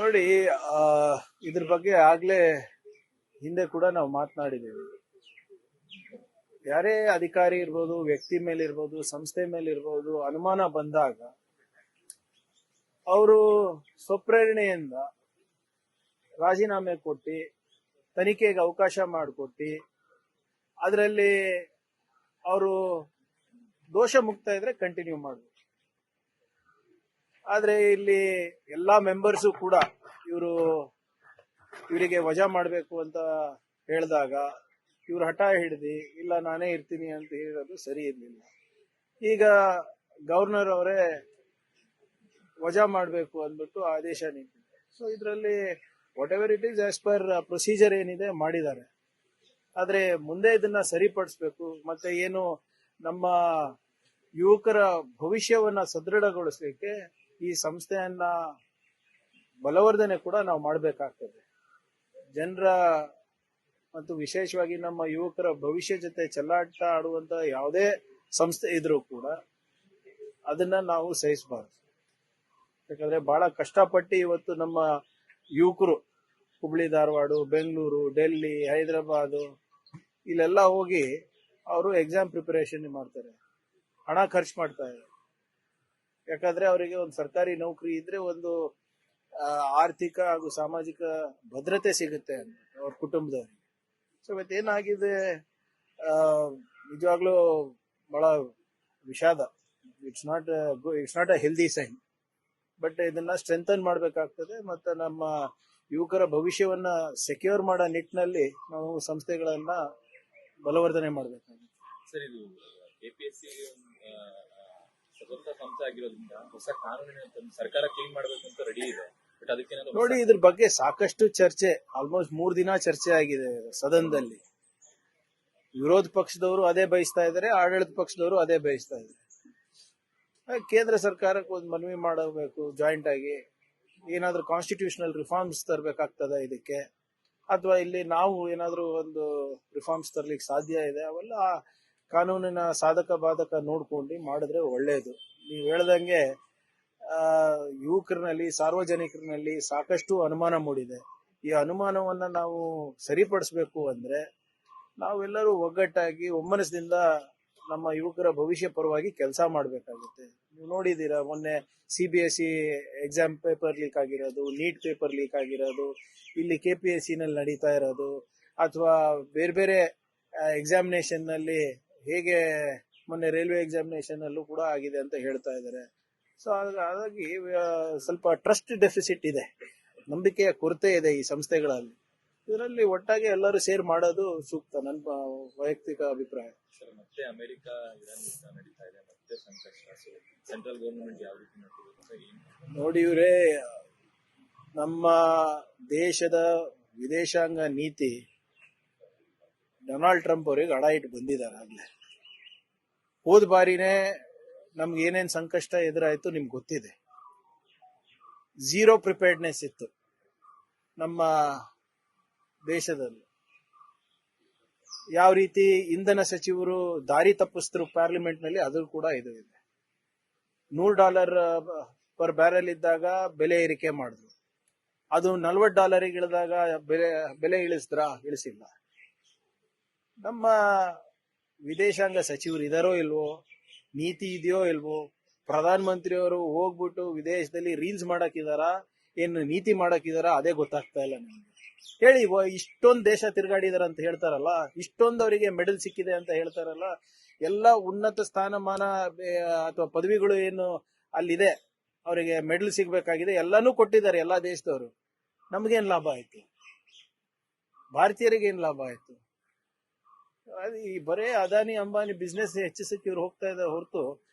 ನೋಡಿ, ಆ, ಇದ್ರ ಬಗ್ಗೆ ಆಗ್ಲೇ ಹಿಂದೆ ಕೂಡ ನಾವು ಮಾತನಾಡಿದ್ದೇವೆ. ಯಾರೇ ಅಧಿಕಾರಿ ಇರ್ಬೋದು, ವ್ಯಕ್ತಿ ಮೇಲಿರ್ಬೋದು, ಸಂಸ್ಥೆ ಮೇಲಿರ್ಬೋದು, ಅನುಮಾನ ಬಂದಾಗ ಅವರು ಸ್ವಪ್ರೇರಣೆಯಿಂದ ರಾಜೀನಾಮೆ ಕೊಟ್ಟು ತನಿಖೆಗೆ ಅವಕಾಶ ಮಾಡಿಕೊಟ್ಟು ಅದರಲ್ಲಿ ಅವರು ದೋಷ ಮುಕ್ತ ಇದ್ರೆ ಕಂಟಿನ್ಯೂ ಮಾಡಬೇಕು. ಆದ್ರೆ ಇಲ್ಲಿ ಎಲ್ಲಾ ಮೆಂಬರ್ಸು ಕೂಡ ಇವರಿಗೆ ವಜಾ ಮಾಡಬೇಕು ಅಂತ ಹೇಳಿದಾಗ ಇವ್ರು ಹಠ ಹಿಡಿದು ಇಲ್ಲ ನಾನೇ ಇರ್ತೀನಿ ಅಂತ ಹೇಳಿರೋದು ಸರಿ ಇರಲಿಲ್ಲ. ಈಗ ಗವರ್ನರ್ ಅವರೇ ವಜಾ ಮಾಡಬೇಕು ಅಂದ್ಬಿಟ್ಟು ಆದೇಶ ನೀಡಿದ್ದಾರೆ. ಸೊ ಇದರಲ್ಲಿ what ever it is as per procedure ಏನಿದೆ ಮಾಡಿದ್ದಾರೆ. ಆದ್ರೆ ಮುಂದೆ ಇದನ್ನ ಸರಿಪಡಿಸ್ಬೇಕು. ಮತ್ತೆ ಏನು ನಮ್ಮ ಯುವಕರ ಭವಿಷ್ಯವನ್ನ ಸದೃಢಗೊಳಿಸಲಿಕ್ಕೆ ಈ ಸಂಸ್ಥೆಯನ್ನ ಬಲವರ್ಧನೆ ಕೂಡ ನಾವು ಮಾಡಬೇಕಾಗ್ತದೆ. ಜನರ ಮತ್ತು ವಿಶೇಷವಾಗಿ ನಮ್ಮ ಯುವಕರ ಭವಿಷ್ಯ ಜೊತೆ ಚೆಲ್ಲಾಟ ಆಡುವಂತ ಯಾವುದೇ ಸಂಸ್ಥೆ ಇದ್ರೂ ಕೂಡ ಅದನ್ನ ನಾವು ಸಹಿಸಬಾರ್ದು. ಯಾಕಂದ್ರೆ ಬಹಳ ಕಷ್ಟಪಟ್ಟು ಇವತ್ತು ನಮ್ಮ ಯುವಕರು ಹುಬ್ಳಿ, ಧಾರವಾಡ, ಬೆಂಗಳೂರು, ಡೆಲ್ಲಿ, ಹೈದರಾಬಾದ್ ಇಲ್ಲೆಲ್ಲ ಹೋಗಿ ಅವರು ಎಕ್ಸಾಮ್ ಪ್ರಿಪರೇಷನ್ ಮಾಡ್ತಾರೆ, ಹಣ ಖರ್ಚು ಮಾಡ್ತಾರೆ. ಯಾಕಂದ್ರೆ ಅವರಿಗೆ ಒಂದು ಸರ್ಕಾರಿ ನೌಕರಿ ಇದ್ರೆ ಒಂದು ಆರ್ಥಿಕ ಹಾಗೂ ಸಾಮಾಜಿಕ ಭದ್ರತೆ ಸಿಗುತ್ತೆ ಅಂತ ಅವ್ರ ಕುಟುಂಬದವರಿಗೆ. ಸೊ ಇವತ್ತೇನಾಗಿದೆ, ನಿಜವಾಗ್ಲೂ ಬಹಳ ವಿಷಾದ. It's not a healthy sign. But ಇದನ್ನ ಸ್ಟ್ರೆಂಥನ್ ಮಾಡಬೇಕಾಗ್ತದೆ. ಮತ್ತೆ ನಮ್ಮ ಯುವಕರ ಭವಿಷ್ಯವನ್ನ ಸೆಕ್ಯೂರ್ ಮಾಡೋ ನಿಟ್ಟಿನಲ್ಲಿ ನಾವು ಸಂಸ್ಥೆಗಳನ್ನ ಬಲವರ್ಧನೆ ಮಾಡಬೇಕಾಗುತ್ತೆ. ಸರ್, ಇದು ಕೆಪಿಎಸ್ಸಿ ಸ್ವತಂತ್ರ ಸಂಸ್ಥೆ ಆಗಿರೋದ್ರಿಂದ ಹೊಸ ಕಾನೂನಿನ ಸರ್ಕಾರ ಕ್ಲೀನ್ ಮಾಡಬೇಕು ಅಂತ ರೆಡಿ ಇದೆ. ಬಟ್ ಅದಕ್ಕೆ ನೋಡಿ, ಇದ್ರ ಬಗ್ಗೆ ಸಾಕಷ್ಟು ಚರ್ಚೆ, ಆಲ್ಮೋಸ್ಟ್ 3 ದಿನ ಚರ್ಚೆ ಆಗಿದೆ ಸದನದಲ್ಲಿ. ವಿರೋಧ ಪಕ್ಷದವರು ಅದೇ ಬಯಸ್ತಾ ಇದ್ದಾರೆ, ಆಡಳಿತ ಪಕ್ಷದವರು ಅದೇ ಬಯಸ್ತಾ ಇದ್ದಾರೆ. ಕೇಂದ್ರ ಸರ್ಕಾರಕ್ಕೆ ಒಂದು ಮನವಿ ಮಾಡಬೇಕು, ಜಾಯಿಂಟ್ ಆಗಿ ಏನಾದ್ರೂ ಕಾನ್ಸ್ಟಿಟ್ಯೂಷನಲ್ ರಿಫಾರ್ಮ್ಸ್ ತರಬೇಕಾಗ್ತದ ಇದಕ್ಕೆ, ಅಥವಾ ಇಲ್ಲಿ ನಾವು ಏನಾದ್ರೂ ಒಂದು ರಿಫಾರ್ಮ್ಸ್ ತರ್ಲಿಕ್ಕೆ ಸಾಧ್ಯ ಇದೆ, ಅವೆಲ್ಲ ಕಾನೂನಿನ ಸಾಧಕ ಬಾಧಕ ನೋಡ್ಕೊಂಡು ಮಾಡಿದ್ರೆ ಒಳ್ಳೇದು. ನೀವು ಹೇಳ್ದಂಗೆ ಯುವಕರಿನಲ್ಲಿ, ಸಾರ್ವಜನಿಕರಿನಲ್ಲಿ ಸಾಕಷ್ಟು ಅನುಮಾನ ಮೂಡಿದೆ. ಈ ಅನುಮಾನವನ್ನ ನಾವು ಸರಿಪಡಿಸಬೇಕು ಅಂದ್ರೆ ನಾವೆಲ್ಲರೂ ಒಗ್ಗಟ್ಟಾಗಿ ಒಮ್ಮನಸ್ಸಿನಿಂದ ನಮ್ಮ ಯುವಕರ ಭವಿಷ್ಯ ಪರವಾಗಿ ಕೆಲಸ ಮಾಡಬೇಕಾಗುತ್ತೆ. ನೀವು ನೋಡಿದೀರಾ, ಮೊನ್ನೆ CBSE ಎಕ್ಸಾಮ್ ಪೇಪರ್ ಲೀಕ್ ಆಗಿರೋದು, ನೀಟ್ ಪೇಪರ್ ಲೀಕ್ ಆಗಿರೋದು, ಇಲ್ಲಿ KPSC ನಲ್ಲಿ ನಡೀತಾ ಇರೋದು, ಅಥವಾ ಬೇರೆ ಬೇರೆ ಎಕ್ಸಾಮಿನೇಷನ್ ನಲ್ಲಿ ಹೇಗೆ ಮೊನ್ನೆ ರೈಲ್ವೆ ಎಕ್ಸಾಮಿನೇಷನ್ ಅಲ್ಲೂ ಕೂಡ ಆಗಿದೆ ಅಂತ ಹೇಳ್ತಾ ಇದ್ದಾರೆ. ಸೊ ಹಾಗಾಗಿ ಸ್ವಲ್ಪ ಟ್ರಸ್ಟ್ ಡೆಫಿಸಿಟ್ ಇದೆ, ನಂಬಿಕೆಯ ಕೊರತೆ ಇದೆ ಈ ಸಂಸ್ಥೆಗಳಲ್ಲಿ. ಇದರಲ್ಲಿ ಒಟ್ಟಾಗಿ ಎಲ್ಲರೂ ಸೇರ್ ಮಾಡೋದು ಸೂಕ್ತ, ನನ್ನ ವೈಯಕ್ತಿಕ ಅಭಿಪ್ರಾಯ. ಮತ್ತೆ ಅಮೆರಿಕ ಇರಾನ್ ಯುದ್ಧ ನಡೀತಾ ಇದೆ, ಮತ್ತೆ ಸಂಕಷ್ಟ. ಸೆಂಟ್ರಲ್ ಗವರ್ನಮೆಂಟ್ ಯಾವ ರೀತಿ ನೋಡಿ, ಇವರೇ ನಮ್ಮ ದೇಶದ ವಿದೇಶಾಂಗ ನೀತಿ ಡೊನಾಲ್ಡ್ ಟ್ರಂಪ್ ಅವರಿಗೆ ಅಡ ಇಟ್ಟು ಬಂದಿದ್ದಾರೆ ಆಗ್ಲೇ. ಹೋದ ಬಾರಿನೇ ನಮ್ಗೆ ಏನೇನ್ ಸಂಕಷ್ಟ ಎದುರಾಯ್ತು ನಿಮ್ಗೆ ಗೊತ್ತಿದೆ. ಝೀರೋ ಪ್ರಿಪೇರ್ಡ್ನೆಸ್ ಇತ್ತು ನಮ್ಮ ದೇಶದಲ್ಲಿ. ಯಾವ ರೀತಿ ಇಂಧನ ಸಚಿವರು ದಾರಿ ತಪ್ಪಿಸಿದ್ರು ಪಾರ್ಲಿಮೆಂಟ್ ನಲ್ಲಿ, ಅದು ಕೂಡ ಇದು ಇದೆ. $100 ಪರ್ ಬ್ಯಾರೆಲ್ ಇದ್ದಾಗ ಬೆಲೆ ಏರಿಕೆ ಮಾಡಿದ್ರು, ಅದು $40 ಇಳಿದಾಗ ಬೆಲೆ ಇಳಿಸಿಲ್ಲ. ನಮ್ಮ ವಿದೇಶಾಂಗ ಸಚಿವರು ಇದಾರೋ ಇಲ್ವೋ, ನೀತಿ ಇದೆಯೋ ಇಲ್ವೋ, ಪ್ರಧಾನ ಮಂತ್ರಿಯವರು ಹೋಗ್ಬಿಟ್ಟು ವಿದೇಶದಲ್ಲಿ ರೀಲ್ಸ್ ಮಾಡಕ್ಕಿದಾರ, ಏನು ನೀತಿ ಮಾಡಕ್ಕಿದಾರ, ಅದೇ ಗೊತ್ತಾಗ್ತಾ ಇಲ್ಲ ನಮ್ಗೆ. ಹೇಳಿ, ಇಷ್ಟೊಂದು ದೇಶ ತಿರುಗಾಡಿದಾರ ಅಂತ ಹೇಳ್ತಾರಲ್ಲ, ಇಷ್ಟೊಂದು ಅವರಿಗೆ ಮೆಡಲ್ ಸಿಕ್ಕಿದೆ ಅಂತ ಹೇಳ್ತಾರಲ್ಲ, ಎಲ್ಲ ಉನ್ನತ ಸ್ಥಾನಮಾನ ಅಥವಾ ಪದವಿಗಳು ಏನು ಅಲ್ಲಿದೆ, ಅವರಿಗೆ ಮೆಡಲ್ ಸಿಗ್ಬೇಕಾಗಿದೆ, ಎಲ್ಲಾನು ಕೊಟ್ಟಿದ್ದಾರೆ ಎಲ್ಲಾ ದೇಶದವರು. ನಮ್ಗೇನ್ ಲಾಭ ಆಯ್ತು? ಭಾರತೀಯರಿಗೆ ಏನ್ ಲಾಭ ಆಯ್ತು? ಈ ಬರೇ ಅದಾನಿ ಅಂಬಾನಿ ಬಿಸ್ನೆಸ್ ಹೆಚ್ಚಿಸಕ್ಕೆ ಇವ್ರು ಹೋಗ್ತಾ ಇದ್ದಾರೆ ಹೊರತು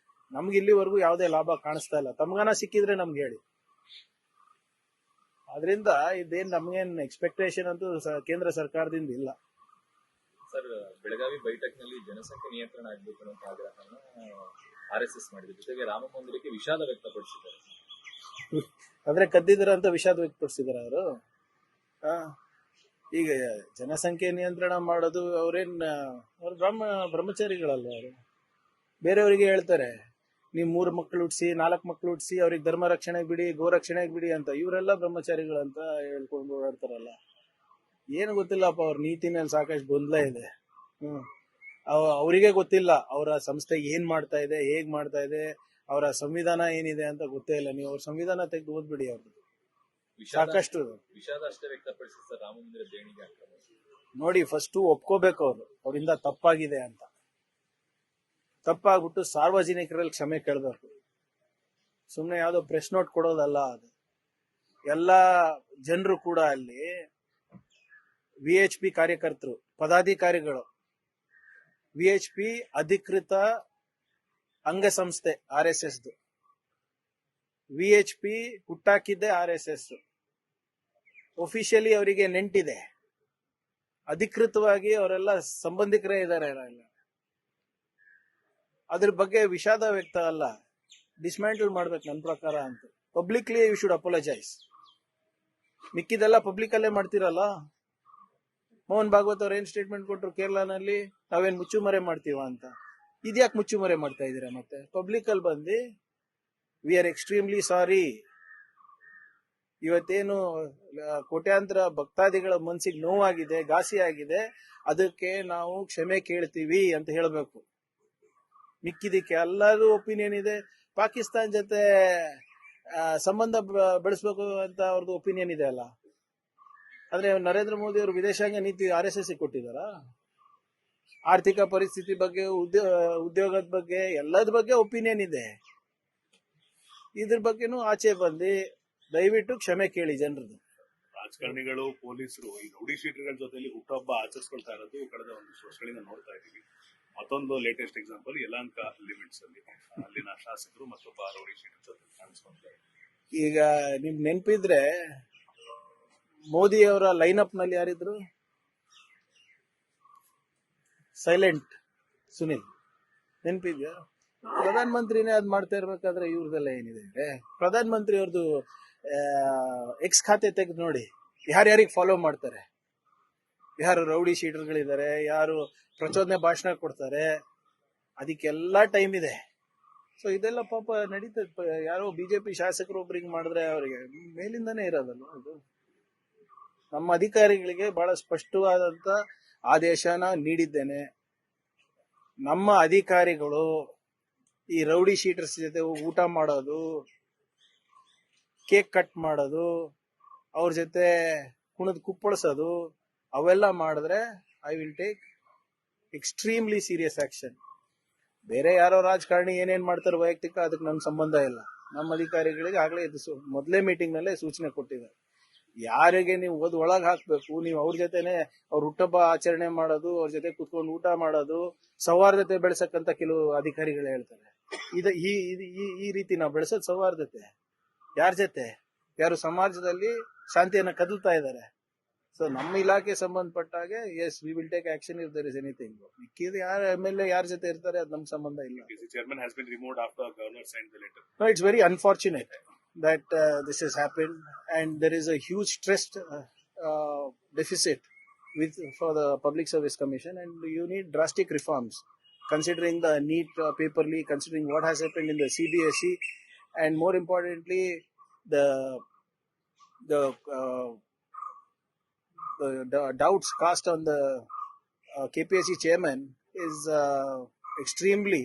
ನಮ್ಗೆ ಇಲ್ಲಿವರೆಗೂ ಯಾವುದೇ ಲಾಭ ಕಾಣಿಸ್ತಾ ಇಲ್ಲ. ತಮ್ಗಾನ ಸಿಕ್ಕಿದ್ರೆ ನಮ್ಗೆ ಹೇಳಿ. ಆದ್ರಿಂದ ಇದೇನ್ ನಮ್ಗೇನ್ ಎಕ್ಸ್ಪೆಕ್ಟೇಷನ್ ಅಂತೂ ಕೇಂದ್ರ ಸರ್ಕಾರದಿಂದ ಇಲ್ಲ. ಸರ್, ಬೆಳಗಾವಿ ಬೈಠಕ್ ನಲ್ಲಿ ಜನಸಂಖ್ಯೆ ನಿಯಂತ್ರಣ ಆಗಬೇಕು ಅನ್ನೋ ಆಗ್ರಹನ RSS ಮಾಡಿದೆ. ಜೊತೆಗೆ ರಾಮ ಮಂದಿರಕ್ಕೆ ವಿಷಾದ ವ್ಯಕ್ತಪಡಿಸಿದ್ದಾರೆ. ಅಂದ್ರೆ ಕದ್ದಿದ್ರ ಅಂತ ವಿಷಾದ ವ್ಯಕ್ತಪಡಿಸಿದಾರ ಅವರು. ಈಗ ಜನಸಂಖ್ಯೆ ನಿಯಂತ್ರಣ ಮಾಡೋದು ಅವ್ರು ಬ್ರಹ್ಮಚಾರಿಗಳಲ್ವ ಅವರು. ಬೇರೆಯವರಿಗೆ ಹೇಳ್ತಾರೆ ನೀವು 3 ಮಕ್ಕಳು ಹುಟ್ಟಿಸಿ 4 ಮಕ್ಕಳು ಹುಟ್ಟಿಸಿ ಅವ್ರಿಗೆ ಧರ್ಮ ರಕ್ಷಣೆಗೆ ಬಿಡಿ, ಗೋ ರಕ್ಷಣೆಗೆ ಬಿಡಿ ಅಂತ ಇವರೆಲ್ಲ ಬ್ರಹ್ಮಚಾರಿಗಳಂತ ಹೇಳ್ಕೊಂಡು ಓಡಾಡ್ತಾರಲ್ಲ. ಏನು ಗೊತ್ತಿಲ್ಲಪ್ಪ, ಅವ್ರ ನೀತಿ ಮೇಲೆ ಸಾಕಷ್ಟು ಗೊಂದಲ ಇದೆ. ಅವರಿಗೆ ಗೊತ್ತಿಲ್ಲ ಅವರ ಸಂಸ್ಥೆ ಏನ್ ಮಾಡ್ತಾ ಇದೆ, ಹೇಗ್ ಮಾಡ್ತಾ ಇದೆ, ಅವರ ಸಂವಿಧಾನ ಏನಿದೆ ಅಂತ ಗೊತ್ತೇ ಇಲ್ಲ. ನೀವು ಅವ್ರ ಸಂವಿಧಾನ ತೆಗೆದು ಓದ್ಬಿಡಿ. ಅವ್ರದ್ದು ಸಾಕಷ್ಟು ವಿಷಾದ ಅಷ್ಟೇ ವ್ಯಕ್ತಪಡಿಸಿ ಸರ್ ರಾಮ ಮಂದಿರ ದೇಣಿಗೆ ಆಕ್ರಮ. ನೋಡಿ, ಫಸ್ಟ್ ಒಪ್ಕೋಬೇಕು ಅವರಿಂದ ತಪ್ಪಾಗಿದೆ ಅಂತ. ತಪ್ಪಾಗ್ಬಿಟ್ಟು ಸಾರ್ವಜನಿಕರಲ್ಲಿ ಕ್ಷಮೆ ಕೇಳಬೇಕು. ಸುಮ್ನೆ ಯಾವ್ದೋ ಪ್ರೆಸ್ ನೋಟ್ ಕೊಡೋದಲ್ಲ ಅದು. ಎಲ್ಲಾ ಜನರು ಕೂಡ ಅಲ್ಲಿ VHP ಕಾರ್ಯಕರ್ತರು, ಪದಾಧಿಕಾರಿಗಳು, VHP ಅಧಿಕೃತ ಅಂಗಸಂಸ್ಥೆ RSS. VHP ಹುಟ್ಟಾಕಿದ್ದೆ RSS. ಒಫಿಷಿಯಲಿ ಅವರಿಗೆ ನೆಂಟಿದೆ, ಅಧಿಕೃತವಾಗಿ ಅವರೆಲ್ಲ ಸಂಬಂಧಿಕರೇ ಇದ್ದಾರೆ. ಅದ್ರ ಬಗ್ಗೆ ವಿಷಾದ ವ್ಯಕ್ತ ಅಲ್ಲ, ಡಿಸ್ಮ್ಯಾಂಟಲ್ ಮಾಡ್ಬೇಕು ನನ್ನ ಪ್ರಕಾರ ಅಂತ. Publicly you should apologise. ಮಿಕ್ಕಿದೆಲ್ಲ ಪಬ್ಲಿಕ್ ಅಲ್ಲೇ ಮಾಡ್ತಿರಲ್ಲ. ಮೋಹನ್ ಭಾಗವತ್ ಅವ್ರು ಏನ್ ಸ್ಟೇಟ್ಮೆಂಟ್ ಕೊಟ್ರು ಕೇರಳನಲ್ಲಿ, ನಾವೇನ್ ಮುಚ್ಚುಮರೆ ಮಾಡ್ತೀವ ಅಂತ. ಇದ್ಯಾಕೆ ಮುಚ್ಚುಮರೆ ಮಾಡ್ತಾ ಇದೀರಾ? ಮತ್ತೆ ಪಬ್ಲಿಕ್ ಅಲ್ಲಿ ಬಂದು ವಿ ಆರ್ ಎಕ್ಸ್ಟ್ರೀಮ್ಲಿ ಸಾರಿ, ಇವತ್ತೇನು ಕೋಟ್ಯಾಂತರ ಭಕ್ತಾದಿಗಳ ಮನಸ್ಸಿಗೆ ನೋವಾಗಿದೆ, ಘಾಸಿ ಆಗಿದೆ, ಅದಕ್ಕೆ ನಾವು ಕ್ಷಮೆ ಕೇಳ್ತೀವಿ ಅಂತ ಹೇಳಬೇಕು. ಮಿಕ್ಕಿದಕ್ಕೆ ಎಲ್ಲರೂ ಒಪಿನಿಯನ್ ಇದೆ. ಪಾಕಿಸ್ತಾನ್ ಜೊತೆ ಸಂಬಂಧ ಬೆಳೆಸ್ಬೇಕು ಅಂತ ಅವ್ರದ್ದು ಒಪಿನಿಯನ್ ಇದೆ ಅಲ್ಲ. ಆದ್ರೆ ನರೇಂದ್ರ ಮೋದಿ ಅವರು ವಿದೇಶಾಂಗ ನೀತಿ RSS ಕೊಟ್ಟಿದಾರ? ಆರ್ಥಿಕ ಪರಿಸ್ಥಿತಿ ಬಗ್ಗೆ, ಉದ್ಯೋಗದ ಬಗ್ಗೆ, ಎಲ್ಲದ ಬಗ್ಗೆ ಒಪಿನಿಯನ್ ಇದೆ. ಇದ್ರ ಬಗ್ಗೆನೂ ಆಚೆ ಬಂದು ದಯವಿಟ್ಟು ಕ್ಷಮೆ ಕೇಳಿ ಜನರದ್ದು. ರಾಜಕಾರಣಿಗಳು, ಪೊಲೀಸರು ಈ ರೌಡಿ ಶೀಟರ್ಗಳ ಜೊತೆಲಿ ಹುಟ್ಟುಹಬ್ಬ ಆಚರಿಸ್ಕೊಳ್ತಾ ಇರೋದು ಕಳೆದ ಒಂದಿಷ್ಟು ವರ್ಷಗಳಿಂದ ನೋಡ್ತಾ ಇದ್ದೀವಿ. ಮತ್ತೊಂದು ಲೇಟೆಸ್ಟ್ ಎಕ್ಸಾಂಪಲ್ ಯಲಹಂಕ ಲಿಮಿಟ್ಸ್ ಅಲ್ಲಿ ಅಲ್ಲಿನ ಶಾಸಕರು ಮತ್ತೊಬ್ಬ ರೌಡಿ ಶೀಟರ್ ಜೊತೆ ಕಾಣಿಸ್ಕೊಳ್ತಾರೆ. ಈಗ ನಿಮ್ ನೆನಪಿದ್ರೆ ಮೋದಿ ಅವರ ಲೈನ್ ಅಪ್ ನಲ್ಲಿ ಯಾರಿದ್ರು? ಸೈಲೆಂಟ್ ಸುನಿಲ್. ನೆನಪಿದ್ಯಾ? ಪ್ರಧಾನ ಮಂತ್ರಿನೇ ಅದ್ ಮಾಡ್ತಾ ಇರ್ಬೇಕಾದ್ರೆ ಇವ್ರದೆಲ್ಲ ಏನಿದೆ? ಪ್ರಧಾನ ಮಂತ್ರಿ ಅವ್ರದ್ದು ಎಕ್ಸ್ ಖಾತೆ ತೆಗೆದು ನೋಡಿ, ಯಾರ್ಯಾರಿಗೆ ಫಾಲೋ ಮಾಡ್ತಾರೆ, ಯಾರು ರೌಡಿ ಶೀಟರ್ಗಳಿದ್ದಾರೆ, ಯಾರು ಪ್ರಚೋದನೆ ಭಾಷಣ ಕೊಡ್ತಾರೆ, ಅದಕ್ಕೆಲ್ಲ ಟೈಮ್ ಇದೆ. ಸೊ ಇದೆಲ್ಲ ಪಾಪ ನಡೀತದೆ. ಯಾರೋ ಬಿಜೆಪಿ ಶಾಸಕರು ಒಬ್ರಿಗೆ ಮಾಡಿದ್ರೆ ಅವರಿಗೆ ಮೇಲಿಂದಾನೇ ಇರೋದಲ್ಲ ಅದು. ನಮ್ಮ ಅಧಿಕಾರಿಗಳಿಗೆ ಬಹಳ ಸ್ಪಷ್ಟವಾದಂತ ಆದೇಶನ ನೀಡಿದ್ದೇನೆ. ನಮ್ಮ ಅಧಿಕಾರಿಗಳು ಈ ರೌಡಿ ಶೀಟರ್ಸ್ ಜೊತೆ ಊಟ ಮಾಡೋದು, ಕೇಕ್ ಕಟ್ ಮಾಡೋದು, ಅವ್ರ ಜೊತೆ ಕುಣದ್ ಕುಪ್ಪಳಿಸೋದು, ಅವೆಲ್ಲ ಮಾಡಿದ್ರೆ I will take extremely serious action. ಬೇರೆ ಯಾರೋ ರಾಜಕಾರಣಿ ಏನೇನ್ ಮಾಡ್ತಾರೆ ವೈಯಕ್ತಿಕ, ಅದಕ್ಕೆ ನಮ್ ಸಂಬಂಧ ಇಲ್ಲ. ನಮ್ಮ ಅಧಿಕಾರಿಗಳಿಗೆ ಆಗ್ಲೇ ಇದು ಮೊದಲೇ ಮೀಟಿಂಗ್ ನಲ್ಲೇ ಸೂಚನೆ ಕೊಟ್ಟಿದ್ದಾರೆ. ಯಾರಿಗೆ ನೀವು ಒಳಗ್ ಹಾಕ್ಬೇಕು, ನೀವು ಅವ್ರ ಜೊತೆನೆ ಅವ್ರ ಹುಟ್ಟಹಬ್ಬ ಆಚರಣೆ ಮಾಡೋದು, ಅವ್ರ ಜೊತೆ ಕುತ್ಕೊಂಡು ಊಟ ಮಾಡೋದು, ಸೌಹಾರ್ದತೆ ಬೆಳೆಸಕ್ಕಂತ ಕೆಲವು ಅಧಿಕಾರಿಗಳು ಹೇಳ್ತಾರೆ. ಈ ರೀತಿ ನಾವು ಬೆಳೆಸೋದು ಸೌಹಾರ್ದತೆ ಯಾರ ಜೊತೆ? ಯಾರು ಸಮಾಜದಲ್ಲಿ ಶಾಂತಿಯನ್ನ ಕದಲ್ತಾ ಇದ್ದಾರೆ. ಸೊ ನಮ್ಮ ಇಲಾಖೆ ಸಂಬಂಧಪಟ್ಟಾಗೆ yes we will take action if there is anything. ಮಿಕ್ಕಿದ ಯಾರ MLA ಯಾರ ಜೊತೆ ಇರ್ತಾರೆ ಅದು ನಮ್ ಸಂಬಂಧ ಇಲ್ಲ. Chairman has been removed after governor signed the letter. No, it's very unfortunate that this has happened, and there is a huge trust deficit for the Public Service Commission, and you need drastic reforms considering the NEET paper leak, considering what has happened in the CBSE, and more importantly the doubts cast on the KPSC chairman is extremely